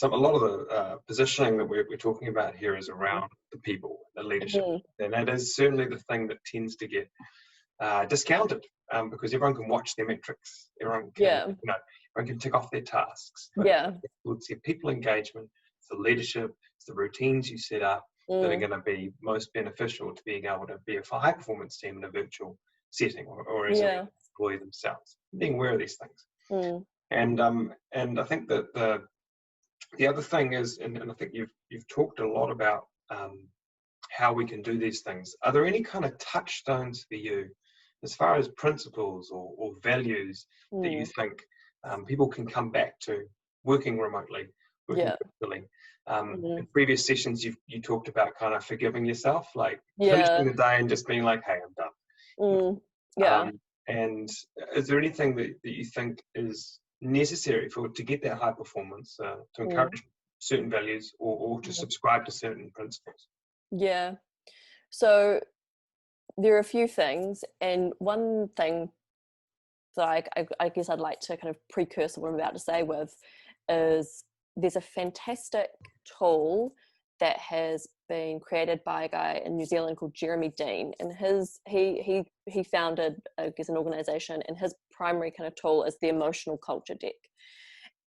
a lot of the positioning that we're talking about here is around the people, the leadership, and that is certainly the thing that tends to get discounted, because everyone can watch their metrics, everyone can, everyone can tick off their tasks. But it's your people engagement, it's the leadership, it's the routines you set up that are going to be most beneficial to being able to be a high performance team in a virtual setting, or as an employee themselves. Being aware of these things, and I think that the other thing is, and I think you've talked a lot about how we can do these things. Are there any kind of touchstones for you as far as principles or values that you think people can come back to working remotely, working virtually? In previous sessions, you talked about kind of forgiving yourself, like finishing the day and just being like, hey, I'm done. And is there anything that you think is necessary to get that high performance, to encourage certain values or to subscribe to certain principles? Yeah. So there are a few things, and one thing that I guess I'd like to kind of precursor what I'm about to say with is there's a fantastic tool that has been created by a guy in New Zealand called Jeremy Dean, and he founded, I guess, an organization, and his primary kind of tool is the emotional culture deck.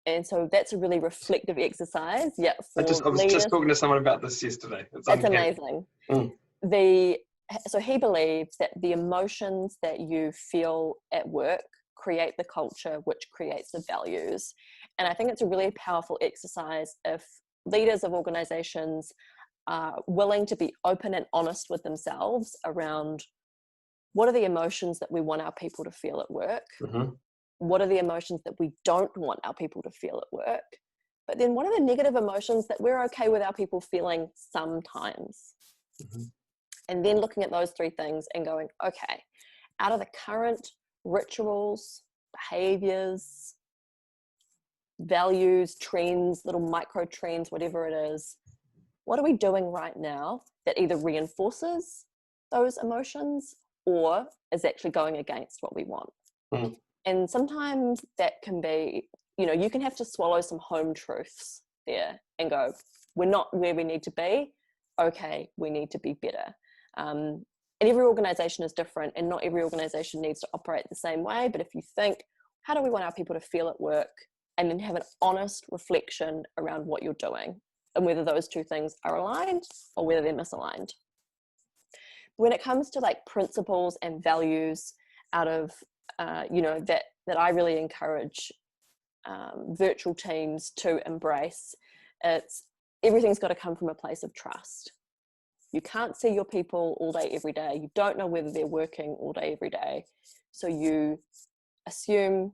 And so that's a really reflective exercise. I was just talking to someone about this yesterday. It's amazing. So he believes that the emotions that you feel at work create the culture, which creates the values. And I think it's a really powerful exercise if leaders of organizations are willing to be open and honest with themselves around what are the emotions that we want our people to feel at work? What are the emotions that we don't want our people to feel at work? But then what are the negative emotions that we're okay with our people feeling sometimes? And then looking at those three things and going, okay, out of the current rituals, behaviors, values, trends, little micro trends, whatever it is, what are we doing right now that either reinforces those emotions or is actually going against what we want? And sometimes that can be, you can have to swallow some home truths there and go, we're not where we need to be. Okay, we need to be better. And every organization is different, and not every organization needs to operate the same way. But if you think, how do we want our people to feel at work? And then have an honest reflection around what you're doing and whether those two things are aligned or whether they're misaligned. When it comes to like principles and values out of, that I really encourage virtual teams to embrace, everything's got to come from a place of trust. You can't see your people all day, every day. You don't know whether they're working all day, every day. So you assume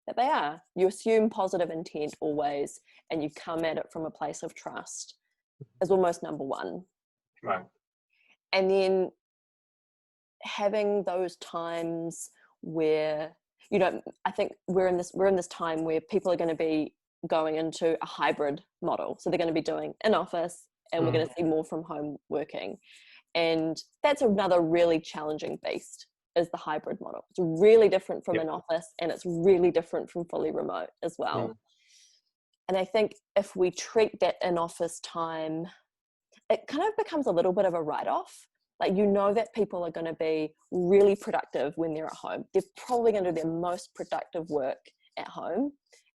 that they are. You assume positive intent always, and you come at it from a place of trust as almost number one. Right. And then having those times where, I think we're in this time where people are going to be going into a hybrid model. So they're going to be doing in office, and we're going to see more from home working. And that's another really challenging beast, is the hybrid model. It's really different from an office, and it's really different from fully remote as well. And I think if we treat that in-office time, it kind of becomes a little bit of a write-off. Like, that people are going to be really productive when they're at home. They're probably going to do their most productive work at home.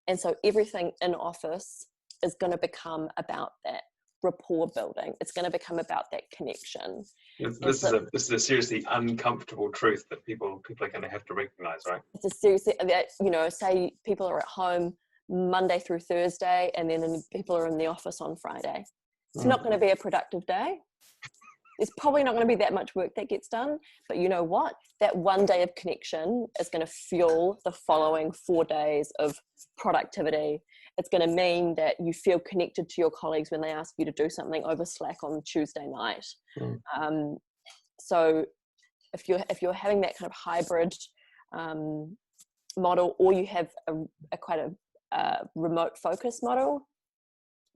And so everything in office is going to become about that rapport building. It's going to become about that connection. This is a seriously uncomfortable truth that people are going to have to recognize, right? It's a seriously, say people are at home Monday through Thursday, and then people are in the office on Friday. It's not going to be a productive day. There's probably not going to be that much work that gets done, but you know what? That one day of connection is going to fuel the following 4 days of productivity. It's going to mean that you feel connected to your colleagues when they ask you to do something over Slack on Tuesday night. So if you're having that kind of hybrid model, or you have a remote focus model,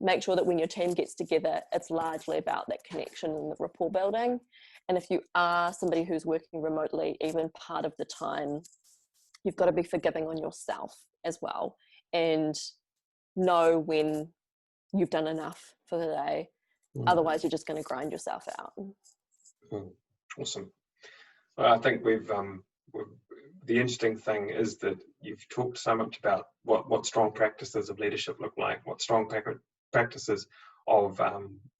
make sure that when your team gets together, it's largely about that connection and the rapport building. And if you are somebody who's working remotely, even part of the time, you've got to be forgiving on yourself as well, and know when you've done enough for the day. Otherwise, you're just going to grind yourself out. Awesome. Well, I think we've the interesting thing is that you've talked so much about what strong practices of leadership look like, what strong practices of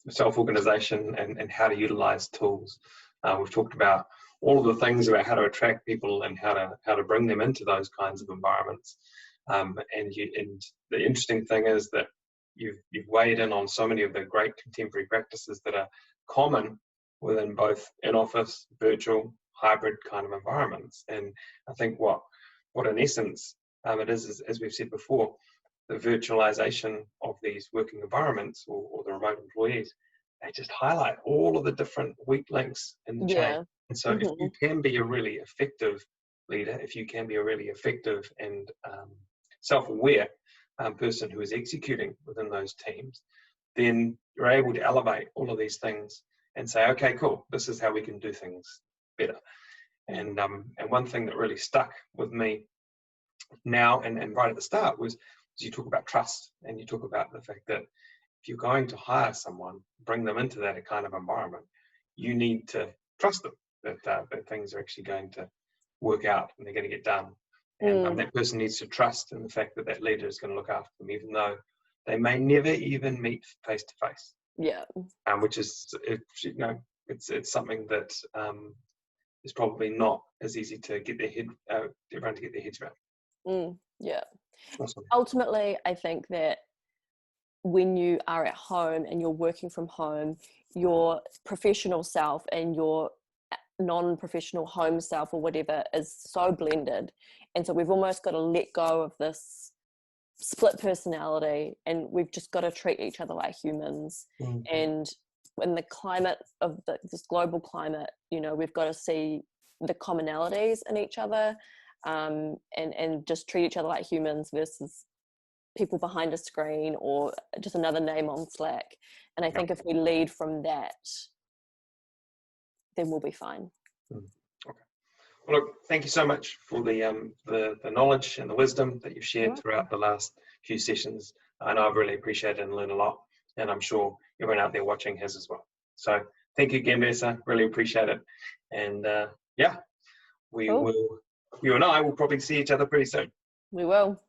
self-organization and how to utilize tools. We've talked about all of the things about how to attract people and how to bring them into those kinds of environments. And the interesting thing is that you've weighed in on so many of the great contemporary practices that are common within both in-office, virtual, hybrid kind of environments. And I think what in essence it is, as we've said before, the virtualization of these working environments or the remote employees, they just highlight all of the different weak links in the chain. And so if you can be a really effective leader, if you can be a really effective and self-aware person who is executing within those teams, then you're able to elevate all of these things and say, okay, cool, this is how we can do things better. And one thing that really stuck with me now and right at the start was you talk about trust, and you talk about the fact that if you're going to hire someone, bring them into that kind of environment, you need to trust them that things are actually going to work out and they're going to get done. And that person needs to trust in the fact that leader is going to look after them, even though they may never even meet face to face. Yeah. Which is, it's something that is probably not as easy to get everyone to get their heads around. Yeah. Awesome. Ultimately, I think that when you are at home and you're working from home, your professional self and your non-professional home self or whatever is so blended. And so we've almost got to let go of this split personality, and we've just got to treat each other like humans. And in the climate of this global climate, we've got to see the commonalities in each other, and just treat each other like humans versus people behind a screen or just another name on Slack. And I think if we lead from that, then we'll be fine. Okay. Well, look, thank you so much for the knowledge and the wisdom that you've shared throughout the last few sessions. I know I've really appreciated and learned a lot, and I'm sure everyone out there watching has as well. So thank you again, Vanessa. Really appreciate it. And you and I will probably see each other pretty soon. We will.